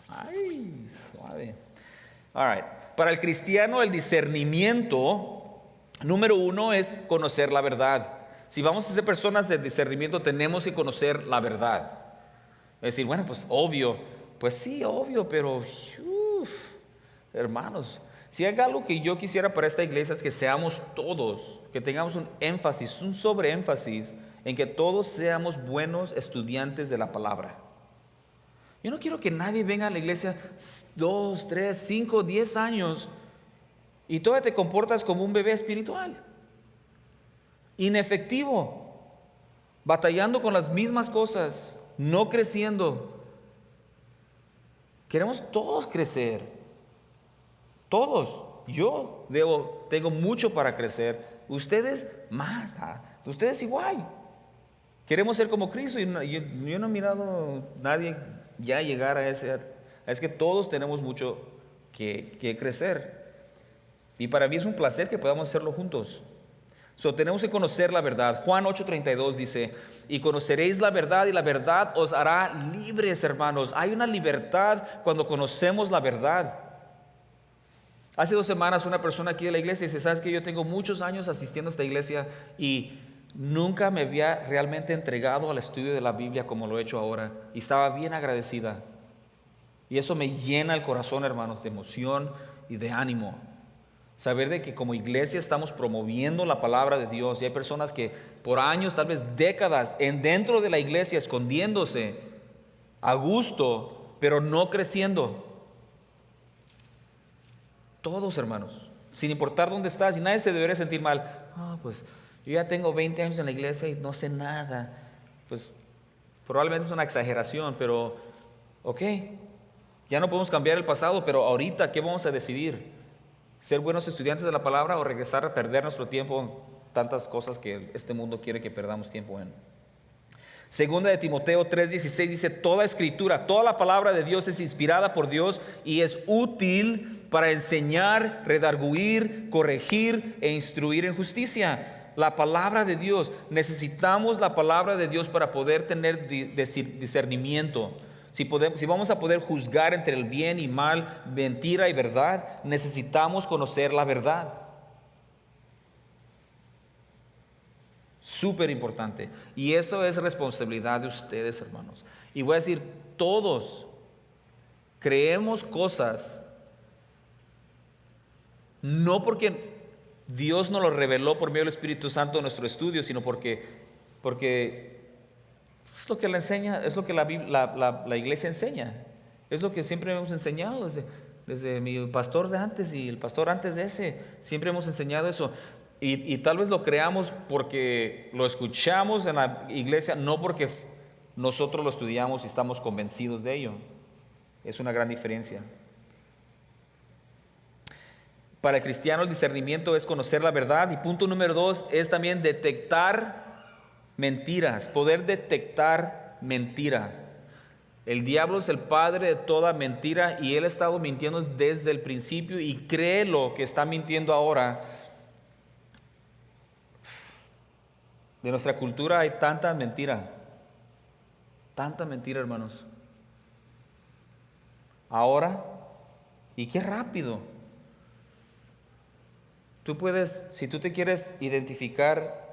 Ay, suave. All right. Para el cristiano el discernimiento, número uno, es conocer la verdad. Si vamos a ser personas de discernimiento, tenemos que conocer la verdad. Es decir, bueno, pues obvio. Pues sí, obvio, pero hermanos, si hay algo que yo quisiera para esta iglesia es que seamos todos, que tengamos un énfasis, un sobreénfasis en que todos seamos buenos estudiantes de la palabra. Yo no quiero que nadie venga a la iglesia 2, 3, 5, 10 años y todavía te comportas como un bebé espiritual, inefectivo, batallando con las mismas cosas, no creciendo. Queremos todos crecer, todos. Yo tengo mucho para crecer, ustedes más, ustedes igual. Queremos ser como Cristo y yo no he mirado a nadie ya llegar a ese. Es que todos tenemos mucho que crecer. Y para mí es un placer que podamos hacerlo juntos. Tenemos que conocer la verdad. Juan 8:32 dice, y conoceréis la verdad y la verdad os hará libres, hermanos. Hay una libertad cuando conocemos la verdad. Hace 2 semanas una persona aquí de la iglesia dice, ¿sabes qué? Yo tengo muchos años asistiendo a esta iglesia y nunca me había realmente entregado al estudio de la Biblia como lo he hecho ahora. Y estaba bien agradecida. Y eso me llena el corazón, hermanos, de emoción y de ánimo. Saber de que como iglesia estamos promoviendo la palabra de Dios y hay personas que por años, tal vez décadas, dentro de la iglesia escondiéndose a gusto, pero no creciendo. Todos, hermanos, sin importar dónde estás, y nadie se debería sentir mal. Pues yo ya tengo 20 años en la iglesia y no sé nada. Pues probablemente es una exageración, pero ok, ya no podemos cambiar el pasado, pero ahorita, ¿qué vamos a decidir? ¿Ser buenos estudiantes de la palabra o regresar a perder nuestro tiempo en tantas cosas que este mundo quiere que perdamos tiempo en? Segunda de Timoteo 3:16 dice, toda escritura, toda la palabra de Dios es inspirada por Dios y es útil para enseñar, redarguir, corregir e instruir en justicia. La palabra de Dios. Necesitamos la palabra de Dios para poder tener discernimiento. Si vamos a poder juzgar entre el bien y mal, mentira y verdad, necesitamos conocer la verdad. Súper importante. Y eso es responsabilidad de ustedes, hermanos. Y voy a decir, todos creemos cosas no porque Dios nos lo reveló por medio del Espíritu Santo en nuestro estudio, sino porque es lo que la enseña, es lo que la iglesia enseña. Es lo que siempre hemos enseñado desde mi pastor de antes y el pastor antes de ese. Siempre hemos enseñado eso. Y tal vez lo creamos porque lo escuchamos en la iglesia, no porque nosotros lo estudiamos y estamos convencidos de ello. Es una gran diferencia. Para el cristiano el discernimiento es conocer la verdad. Y punto número 2 es también detectar mentiras, poder detectar mentira. El diablo es el padre de toda mentira y él ha estado mintiendo desde el principio y cree lo que está mintiendo ahora. De nuestra cultura hay tanta mentira, hermanos. Ahora, y qué rápido. Tú puedes, si tú te quieres identificar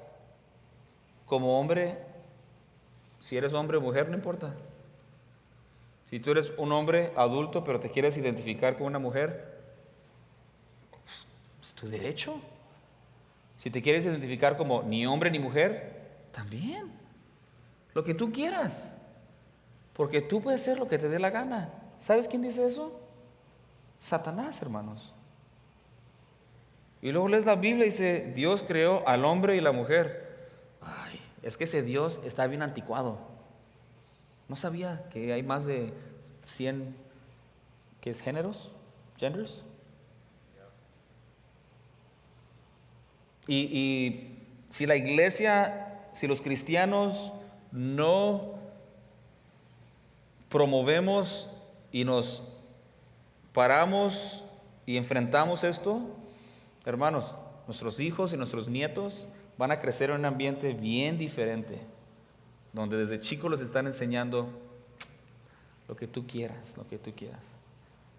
como hombre, si eres hombre o mujer, no importa. Si tú eres un hombre adulto, pero te quieres identificar con una mujer, es tu derecho. Si te quieres identificar como ni hombre ni mujer, también. Lo que tú quieras. Porque tú puedes ser lo que te dé la gana. ¿Sabes quién dice eso? Satanás, hermanos. Y luego lees la Biblia y dice, Dios creó al hombre y la mujer. Ay, es que ese Dios está bien anticuado. ¿No sabía que hay más de 100 ¿qué es géneros? ¿Genders? Y si la iglesia, si los cristianos no promovemos y nos paramos y enfrentamos esto, hermanos, nuestros hijos y nuestros nietos van a crecer en un ambiente bien diferente, donde desde chicos les están enseñando lo que tú quieras, lo que tú quieras.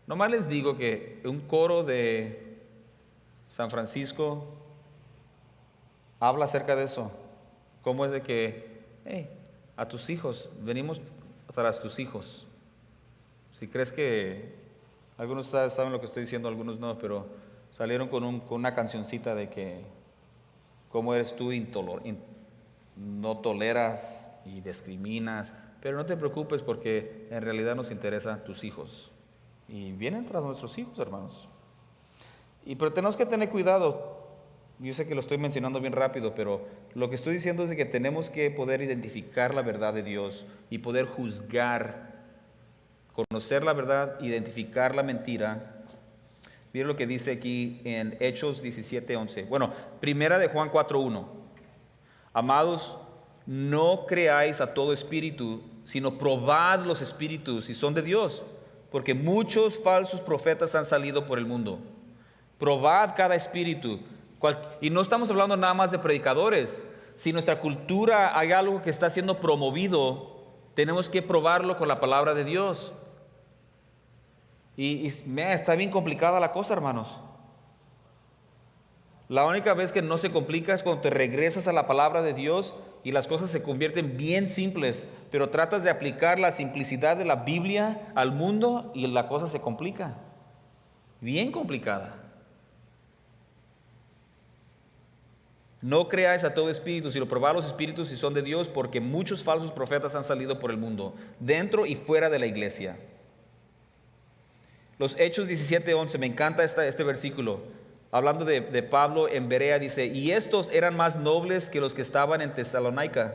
Nomás les digo que un coro de San Francisco habla acerca de eso. ¿Cómo es de que, a tus hijos, venimos tras tus hijos? Si crees que, algunos saben lo que estoy diciendo, algunos no, pero salieron con una cancioncita de que, cómo eres tú no toleras y discriminas, pero no te preocupes porque en realidad nos interesan tus hijos. Y vienen tras nuestros hijos, hermanos. Pero tenemos que tener cuidado. Yo sé que lo estoy mencionando bien rápido, pero lo que estoy diciendo es de que tenemos que poder identificar la verdad de Dios y poder juzgar, conocer la verdad, identificar la mentira. Miren lo que dice aquí en Hechos 17:11. Bueno, primera de Juan 4:1. Amados, no creáis a todo espíritu, sino probad los espíritus si son de Dios, porque muchos falsos profetas han salido por el mundo. Probad cada espíritu. Y no estamos hablando nada más de predicadores. Si en nuestra cultura hay algo que está siendo promovido, tenemos que probarlo con la palabra de Dios. Y está bien complicada la cosa, hermanos. La única vez que no se complica es cuando te regresas a la palabra de Dios y las cosas se convierten bien simples, pero tratas de aplicar la simplicidad de la Biblia al mundo y la cosa se complica. Bien complicada. No creáis a todo espíritu, sino probad los espíritus si son de Dios, porque muchos falsos profetas han salido por el mundo, dentro y fuera de la iglesia. Los Hechos 17:11, me encanta este versículo. Hablando de Pablo en Berea, dice, y estos eran más nobles que los que estaban en Tesalónica,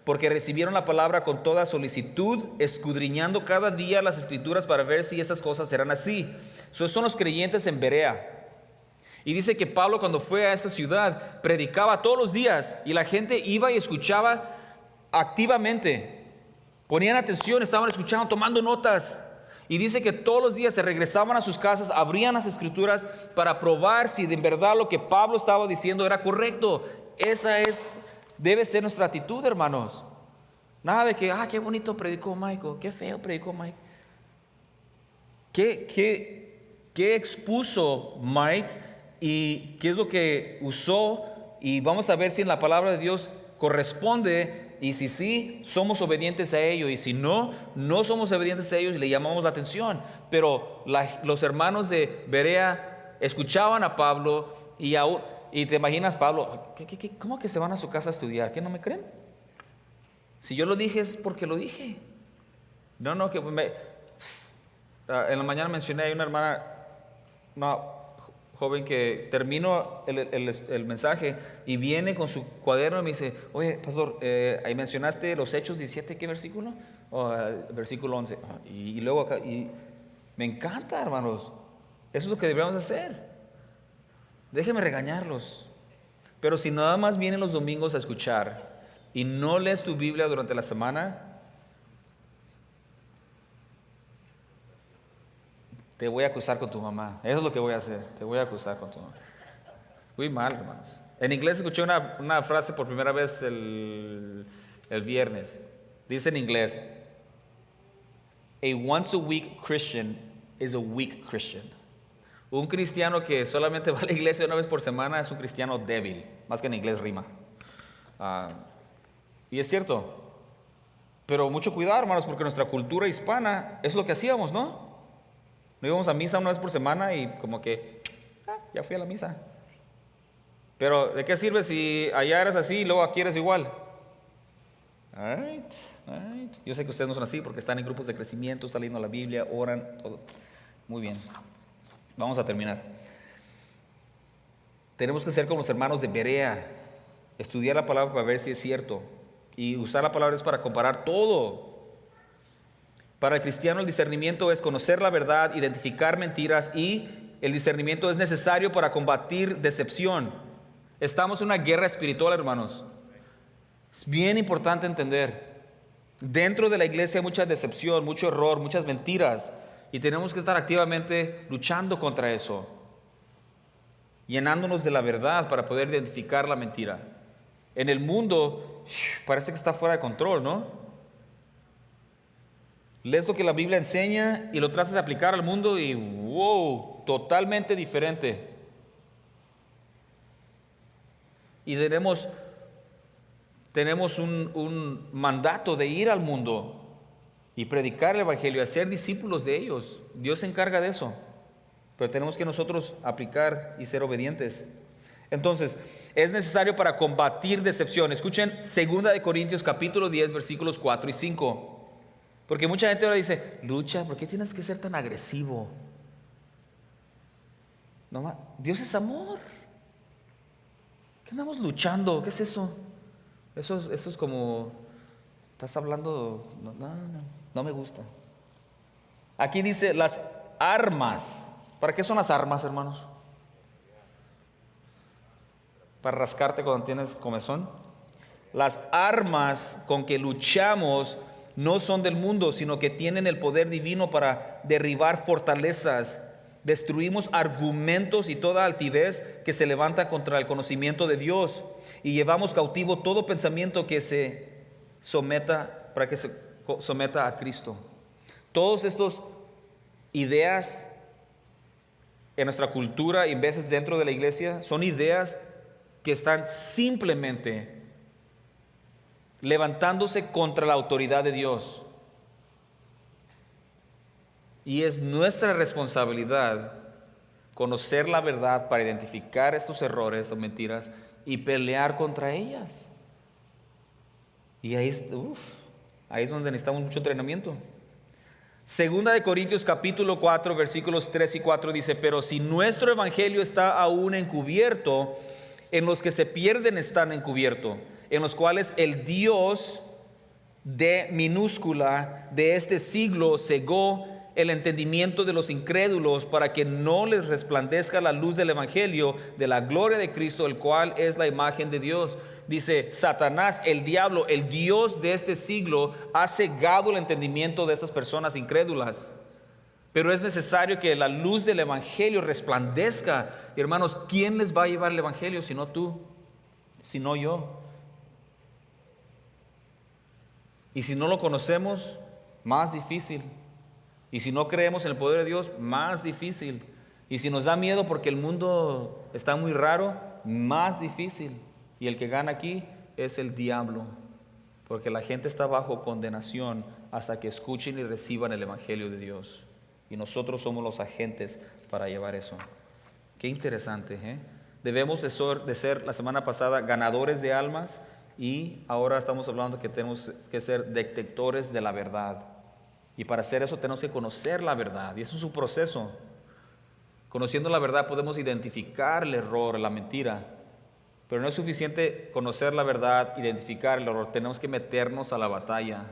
porque recibieron la palabra con toda solicitud, escudriñando cada día las escrituras para ver si estas cosas eran así. Esos son los creyentes en Berea. Y dice que Pablo, cuando fue a esa ciudad, predicaba todos los días y la gente iba y escuchaba activamente. Ponían atención, estaban escuchando, tomando notas. Y dice que todos los días se regresaban a sus casas, abrían las escrituras para probar si de verdad lo que Pablo estaba diciendo era correcto. Debe ser nuestra actitud, hermanos. Nada de que, qué bonito predicó Michael, qué feo predicó Mike. ¿Qué expuso Mike y qué es lo que usó? Y vamos a ver si en la palabra de Dios corresponde, y si sí, somos obedientes a ello, y si no, no somos obedientes a ellos y le llamamos la atención. Pero los hermanos de Berea escuchaban a Pablo y te imaginas, Pablo, ¿cómo que se van a su casa a estudiar? ¿Qué, no me creen? Si yo lo dije es porque lo dije. En la mañana mencioné, hay una hermana, una joven que terminó el mensaje y viene con su cuaderno y me dice, oye, pastor, ahí mencionaste los Hechos 17, ¿qué versículo? Versículo 11. Y luego acá, y me encanta, hermanos. Eso es lo que deberíamos hacer. Déjenme regañarlos. Pero si nada más vienen los domingos a escuchar y no lees tu Biblia durante la semana, te voy a acusar con tu mamá. Eso es lo que voy a hacer. Te voy a acusar con tu mamá. Muy mal, hermanos. En inglés escuché una frase por primera vez el viernes. Dice en inglés, a once a week Christian is a weak Christian. Un cristiano que solamente va a la iglesia una vez por semana es un cristiano débil. Más que en inglés rima. Y es cierto. Pero mucho cuidado, hermanos, porque nuestra cultura hispana es lo que hacíamos, ¿no? No íbamos a misa una vez por semana y como que, ya fui a la misa. Pero ¿de qué sirve si allá eres así y luego aquí eres igual? All right. Yo sé que ustedes no son así porque están en grupos de crecimiento, están leyendo la Biblia, oran, todo. Muy bien. Vamos a terminar. Tenemos que ser como los hermanos de Berea, estudiar la palabra para ver si es cierto. Y usar la palabra es para comparar todo. Para el cristiano el discernimiento es conocer la verdad, identificar mentiras, y el discernimiento es necesario para combatir decepción. Estamos en una guerra espiritual, hermanos. Es bien importante entender. Dentro de la iglesia hay mucha decepción, mucho error, muchas mentiras, y tenemos que estar activamente luchando contra eso, llenándonos de la verdad para poder identificar la mentira. En el mundo parece que está fuera de control, ¿no? Lees lo que la Biblia enseña y lo tratas de aplicar al mundo y wow, totalmente diferente. Y tenemos un mandato de ir al mundo y predicar el evangelio, hacer discípulos de ellos. Dios se encarga de eso, pero tenemos que nosotros aplicar y ser obedientes. Entonces, es necesario para combatir decepción. Escuchen 2 Corintios capítulo 10 versículos 4 y 5. Porque mucha gente ahora dice, lucha, ¿por qué tienes que ser tan agresivo? No, Dios es amor. ¿Qué andamos luchando? ¿Qué es eso? Eso es como, estás hablando, no me gusta. Aquí dice las armas. ¿Para qué son las armas, hermanos? ¿Para rascarte cuando tienes comezón? Las armas con que luchamos no son del mundo, sino que tienen el poder divino para derribar fortalezas. Destruimos argumentos y toda altivez que se levanta contra el conocimiento de Dios, y llevamos cautivo todo pensamiento que se someta, para que se someta a Cristo. Todas estas ideas en nuestra cultura y en veces dentro de la iglesia son ideas que están simplemente levantándose contra la autoridad de Dios. Y es nuestra responsabilidad conocer la verdad para identificar estos errores o mentiras y pelear contra ellas. Y ahí es donde necesitamos mucho entrenamiento. 2 Corintios capítulo 4 versículos 3 y 4 dice, pero si nuestro evangelio está aún encubierto, en los que se pierden están encubierto, en los cuales el Dios de minúscula de este siglo cegó el entendimiento de los incrédulos para que no les resplandezca la luz del evangelio de la gloria de Cristo, el cual es la imagen de Dios. Dice, Satanás, el diablo, el Dios de este siglo ha cegado el entendimiento de estas personas incrédulas. Pero es necesario que la luz del Evangelio resplandezca. Y hermanos, ¿quién les va a llevar el Evangelio si no tú? Si no yo. Y si no lo conocemos, más difícil. Y si no creemos en el poder de Dios, más difícil. Y si nos da miedo porque el mundo está muy raro, más difícil. Y el que gana aquí es el diablo. Porque la gente está bajo condenación hasta que escuchen y reciban el Evangelio de Dios. Y nosotros somos los agentes para llevar eso. Qué interesante, ¿eh? Debemos de ser, la semana pasada, ganadores de almas, y ahora estamos hablando que tenemos que ser detectores de la verdad. Y para hacer eso tenemos que conocer la verdad, y eso es un proceso. Conociendo la verdad podemos identificar el error, la mentira, pero no es suficiente conocer la verdad, identificar el error, tenemos que meternos a la batalla.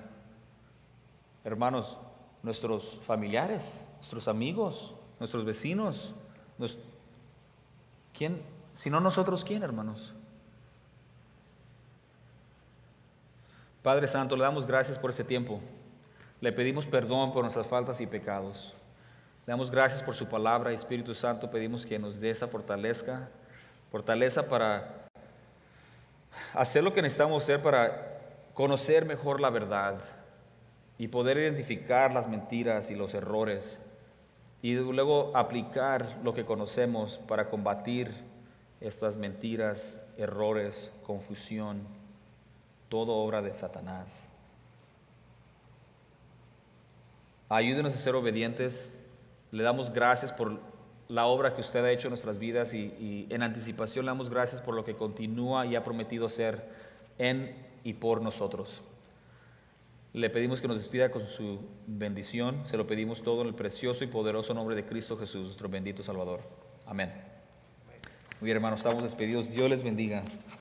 Hermanos, nuestros familiares, nuestros amigos, nuestros vecinos, ¿quién? Si no nosotros, ¿quién, hermanos? Padre Santo, le damos gracias por este tiempo. Le pedimos perdón por nuestras faltas y pecados. Le damos gracias por su palabra. Espíritu Santo, pedimos que nos dé esa fortaleza para hacer lo que necesitamos hacer para conocer mejor la verdad y poder identificar las mentiras y los errores, y luego aplicar lo que conocemos para combatir estas mentiras, errores, confusión, todo obra de Satanás. Ayúdenos a ser obedientes. Le damos gracias por la obra que usted ha hecho en nuestras vidas, y en anticipación le damos gracias por lo que continúa y ha prometido hacer en y por nosotros. Le pedimos que nos despida con su bendición. Se lo pedimos todo en el precioso y poderoso nombre de Cristo Jesús, nuestro bendito Salvador. Amén. Muy bien, hermanos, estamos despedidos. Dios les bendiga.